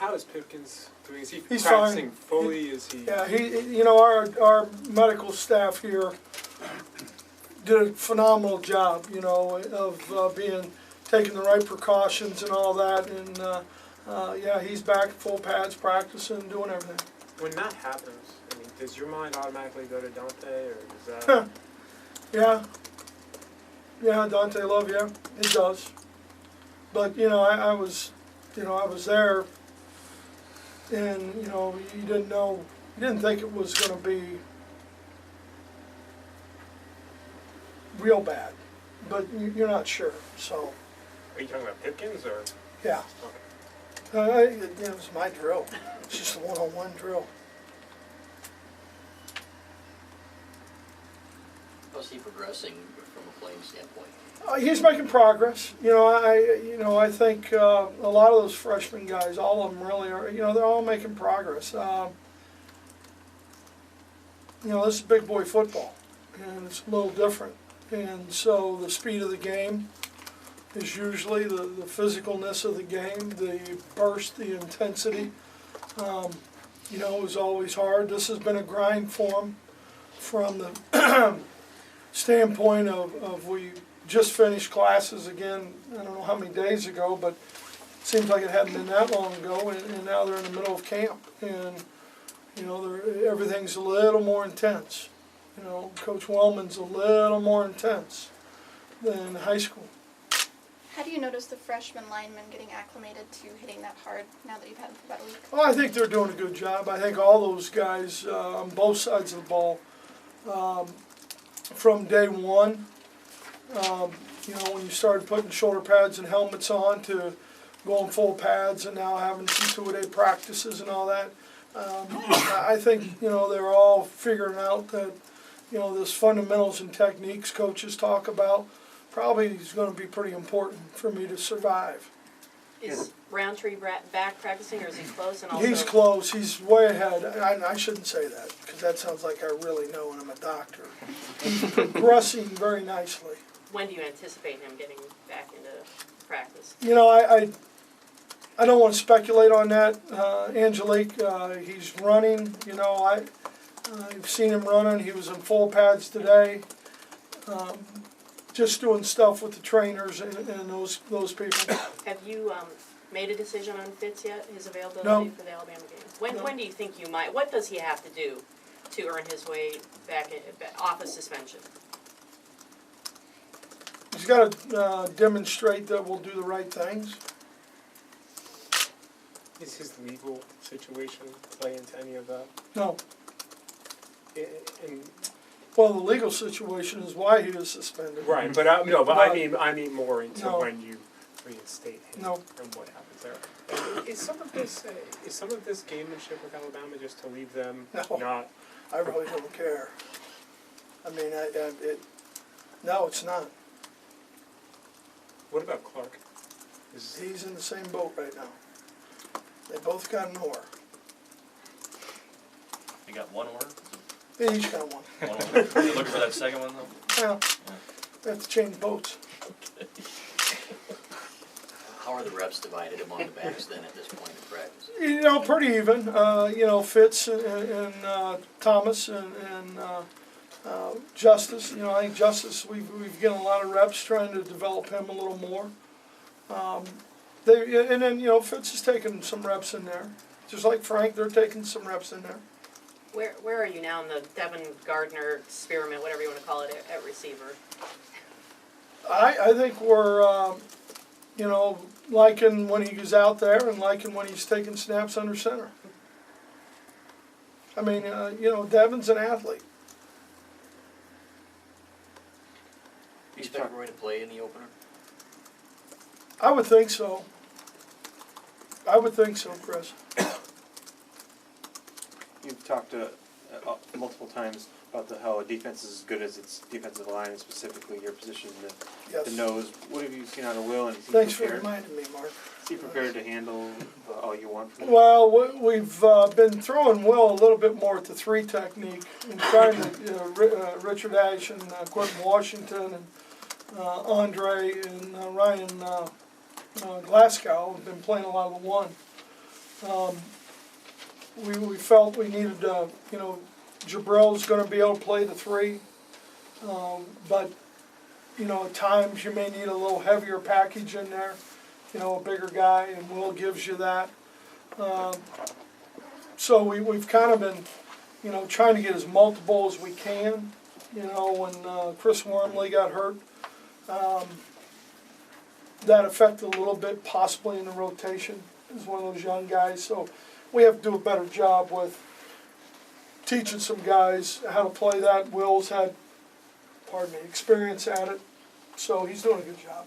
How is Pipkins doing? Is he He's practicing fine. fully? Is he? Yeah, our medical staff here did a phenomenal job, of taking the right precautions and all that, and yeah, he's back full pads, practicing, doing everything. When that happens, I mean, does your mind automatically go to Dante, or does that? Yeah, Dante, love you. It does. But I was there, and you didn't think it was going to be real bad, but you're not sure. So. Are you talking about Pipkins or? Yeah. Okay. It was my drill. It's just a one-on-one drill. How's he progressing from a playing standpoint? He's making progress. I think a lot of those freshman guys, all of them really are. They're all making progress. This is big boy football, and it's a little different. And so the speed of the game is usually the physicalness of the game, the burst, the intensity. Is always hard. This has been a grind for them from the standpoint of we just finished classes again, I don't know how many days ago, but it seems like it hadn't been that long ago, and now they're in the middle of camp, and everything's a little more intense. Coach Wellman's a little more intense than high school. How do you notice the freshman linemen getting acclimated to hitting that hard now that you've had them for about a week? Well, I think they're doing a good job. I think all those guys on both sides of the ball, from day one, when you started putting shoulder pads and helmets on to going full pads and now having some two-a-day practices and all that, I think, they're all figuring out that, this fundamentals and techniques coaches talk about probably is going to be pretty important for me to survive. Is Roundtree back practicing, or is he close? And also He's close. He's way ahead. I shouldn't say that, because that sounds like I really know and I'm a doctor. He's progressing very nicely. When do you anticipate him getting back into practice? I don't want to speculate on that. Angelique, he's running. I've seen him running. He was in full pads today. Just doing stuff with the trainers and those people. Have you made a decision on Fitz yet, his availability for the Alabama game? When do you think you might? What does he have to do to earn his way back off of suspension? He's got to demonstrate that we'll do the right things. Is his legal situation play into any of that? No. In Well, the legal situation is why he was suspended. right, but I mean more into when you reinstate him and what happens there. Is some of this gamemanship with Alabama just to leave them not? I really don't care. I mean, no, it's not. What about Clark? He's in the same boat right now. They both got an oar. You got one oar? They each got one. One oar. You looking for that second one though? Well, they have to change boats. How are the reps divided among the backs then at this point in practice? Pretty even. Fitz and Thomas and Justice. I think Justice, we've given a lot of reps trying to develop him a little more. And then Fitz is taking some reps in there. Just like Frank, they're taking some reps in there. Where are you now in the Devin Gardner experiment, whatever you want to call it, at receiver? I think we're, liking when he goes out there and liking when he's taking snaps under center. I mean, Devin's an athlete. Do you expect Roy to play in the opener? I would think so. Chris. You've talked multiple times about how a defense is as good as its defensive line, and specifically your position in the nose. What have you seen out of Will? And is he Thanks prepared? for reminding me, Mark. Is he prepared to handle all you want from him? Well, we've been throwing Will a little bit more at the 3 technique and trying to, Richard Ash and Quentin Washington and Andre and Ryan Glasgow have been playing a lot of the 1. We felt we needed, you know, Jabrill's going to be able to play the 3, but, you know, at times you may need a little heavier package in there, you know, a bigger guy, and Will gives you that. So we've kind of been, you know, trying to get as multiple as we can. You know, when Chris Wormley got hurt, that affected a little bit, possibly in the rotation. He's one of those young guys, so we have to do a better job with teaching some guys how to play that. Will's had, pardon me, experience at it, so he's doing a good job.